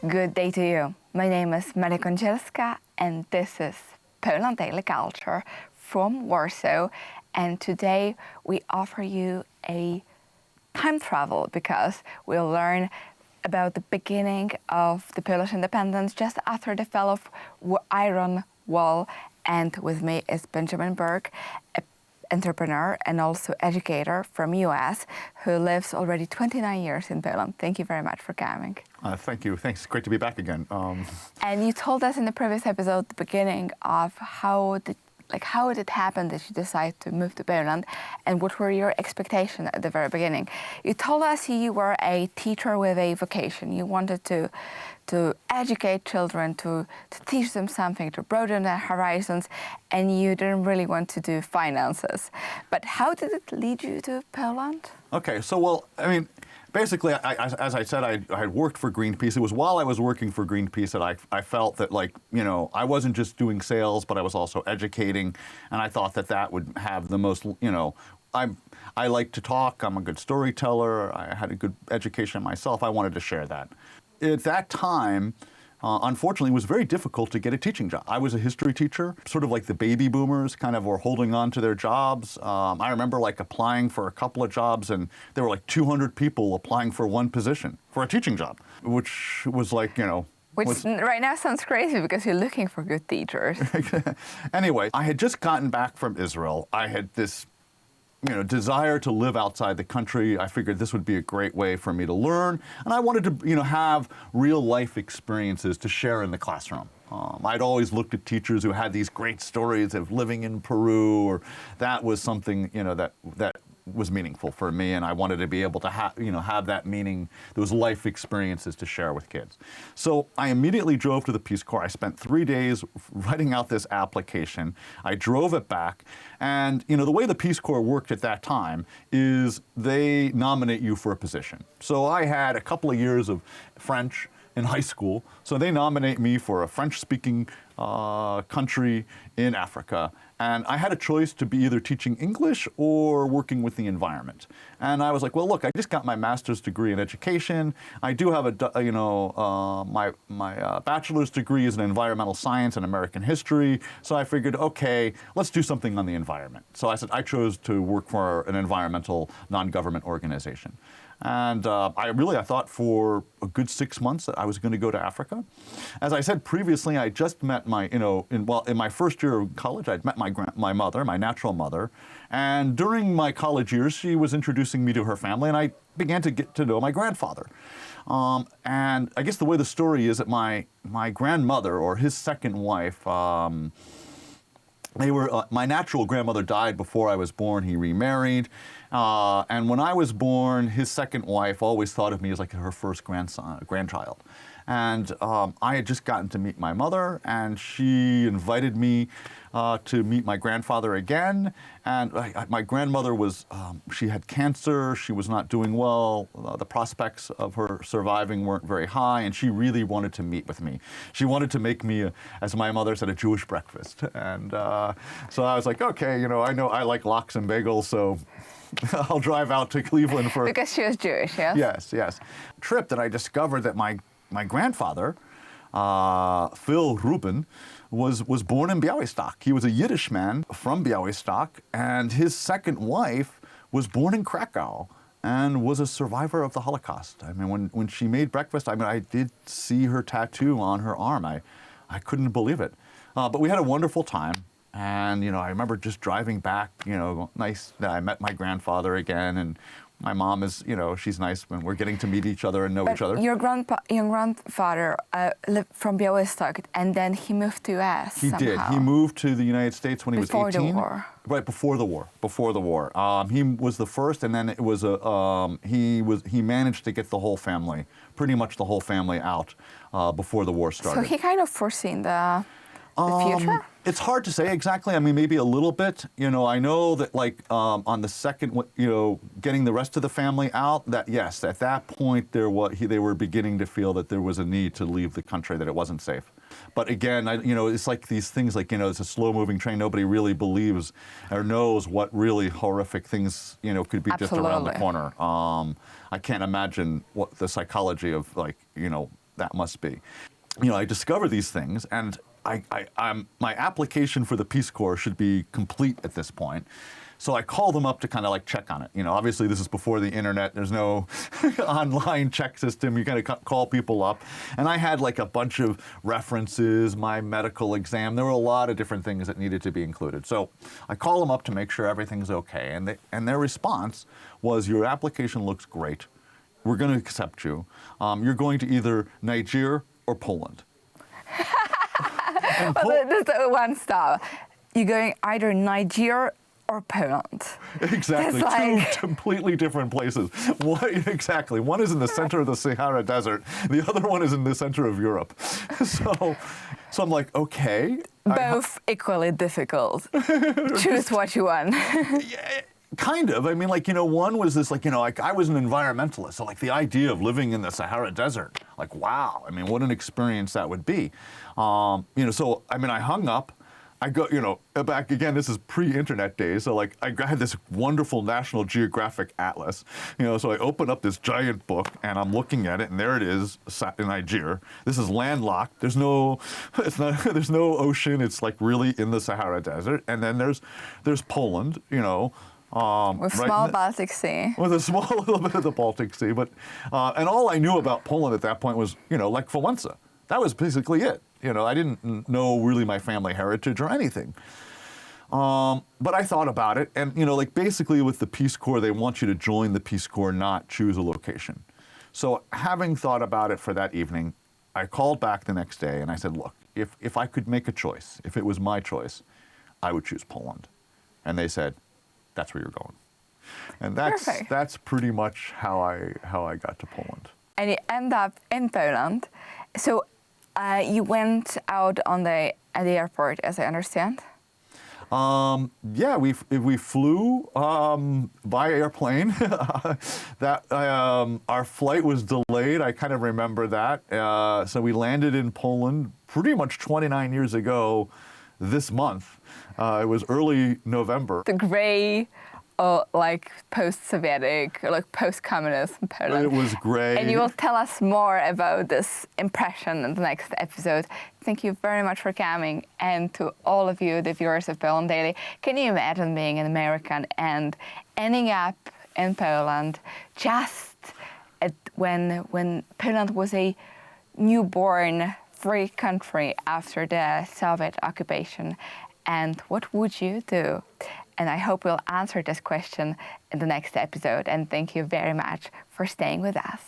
Good day to you. My name is Maria Kądzielska and this is Poland Daily Culture from Warsaw. And today we offer you a time travel because we'll learn about the beginning of the Polish independence just after the fall of Iron Wall. And with me is Benjamin Burg, an entrepreneur and also educator from US who lives already 29 years in Poland. Thank you very much for coming. Thank you. Thanks. Great to be back again. And you told us in the previous episode the beginning of how it happened that you decided to move to Poland and what were your expectations at the very beginning. You told us you were a teacher with a vocation. You wanted to educate children, to teach them something, to broaden their horizons, and you didn't really want to do finances. But how did it lead you to Poland? Okay, so basically, as I said, I had worked for Greenpeace. It was while I was working for Greenpeace that I felt that, I wasn't just doing sales, but I was also educating, and I thought that would have the most, I like to talk, I'm a good storyteller, I had a good education myself, I wanted to share that. At that time, unfortunately, it was very difficult to get a teaching job. I was a history teacher, sort of like the baby boomers kind of were holding on to their jobs. I remember applying for a couple of jobs and there were 200 people applying for one position for a teaching job, which was Which right now sounds crazy because you're looking for good teachers. Anyway, I had just gotten back from Israel. I had this desire to live outside the country. I figured this would be a great way for me to learn, and I wanted to, have real life experiences to share in the classroom. I'd always looked at teachers who had these great stories of living in Peru, or that was something, that was meaningful for me, and I wanted to be able to have that meaning, those life experiences to share with kids. So I immediately drove to the Peace Corps. I spent 3 days writing out this application. I drove it back, and the way the Peace Corps worked at that time is they nominate you for a position. So I had a couple of years of French in high school, so they nominate me for a French-speaking country in Africa. And I had a choice to be either teaching English or working with the environment. And I was like, well, look, I just got my master's degree in education. I do have my bachelor's degree is in environmental science and American history. So I figured, okay, let's do something on the environment. So I chose to work for an environmental non-government organization. And I thought for a good 6 months that I was going to go to Africa. As I said previously, I just met in my first year of college, I'd met my mother, my natural mother. And during my college years, she was introducing me to her family, and I began to get to know my grandfather. And I guess the way the story is that my grandmother, or his second wife, my natural grandmother died before I was born. He remarried. And when I was born, his second wife always thought of me as her first grandchild. And I had just gotten to meet my mother, and she invited me to meet my grandfather again. And my grandmother she had cancer, she was not doing well, the prospects of her surviving weren't very high, and she really wanted to meet with me. She wanted to make me, as my mother said, a Jewish breakfast. And so I was like, okay, I know I like lox and bagels, so I'll drive out to Cleveland for... Because she was Jewish, yes? Yes. Trip that I discovered that my grandfather, Phil Rubin, was born in Białystok. He was a Yiddish man from Białystok, and his second wife was born in Krakow and was a survivor of the Holocaust. I mean, when she made breakfast, I did see her tattoo on her arm. I couldn't believe it. But we had a wonderful time. And, I remember just driving back, nice that I met my grandfather again, and my mom is, she's nice when we're getting to meet each other and know each other. Your grandfather lived from Białystok, and then he moved to US He did. He moved to the United States when he was 18. Before the war. Right, before the war. He was the first, and then it was he managed to get the whole family, pretty much the whole family out before the war started. So he kind of foreseen the future? It's hard to say exactly. Maybe a little bit. I know that on the second, getting the rest of the family out, that yes, at that point they were beginning to feel that there was a need to leave the country, that it wasn't safe. But again, it's like these things, it's a slow-moving train. Nobody really believes or knows what really horrific things, could be just around the corner. I can't imagine what the psychology of that must be. I discover these things, and my application for the Peace Corps should be complete at this point. So I call them up to kind of like check on it. Obviously this is before the internet. There's no online check system. You kind of call people up. And I had like a bunch of references, my medical exam. There were a lot of different things that needed to be included. So I call them up to make sure everything's okay. And their response was, your application looks great. We're going to accept you. You're going to either Niger or Poland. That's one stop. You're going either Niger or Poland. Exactly, like... two completely different places. Exactly, one is in the center of the Sahara Desert, the other one is in the center of Europe. So I'm like, okay. Both equally difficult. Choose what you want. Yeah, kind of. I mean, like, one was this, like, I was an environmentalist, so like the idea of living in the Sahara Desert, like, wow, I mean, what an experience that would be. So, I mean, I hung up. I go, back again, this is pre-internet days, so like I had this wonderful National Geographic atlas, so I open up this giant book and I'm looking at it, and there it is in Niger. This is landlocked. There's no ocean. It's like really in the Sahara Desert. And then there's Poland, with small Baltic Sea. With a small little bit of the Baltic Sea, but and all I knew about Poland at that point was, like Wałęsa. That was basically it. I didn't know really my family heritage or anything. But I thought about it, and like basically with the Peace Corps, they want you to join the Peace Corps, not choose a location. So having thought about it for that evening, I called back the next day and I said, look, if I could make a choice, if it was my choice, I would choose Poland. And they said, that's where you're going. And that's pretty much how I got to Poland. And you end up in Poland. So you went out at the airport, as I understand. Yeah, we flew by airplane. Our flight was delayed. I kind of remember that. So we landed in Poland pretty much 29 years ago this month. It was early November. The gray, like post-Sovietic, like post-communist Poland. It was gray. And you will tell us more about this impression in the next episode. Thank you very much for coming. And to all of you, the viewers of Poland Daily, can you imagine being an American and ending up in Poland just when Poland was a newborn free country after the Soviet occupation? And what would you do? And I hope we'll answer this question in the next episode. And thank you very much for staying with us.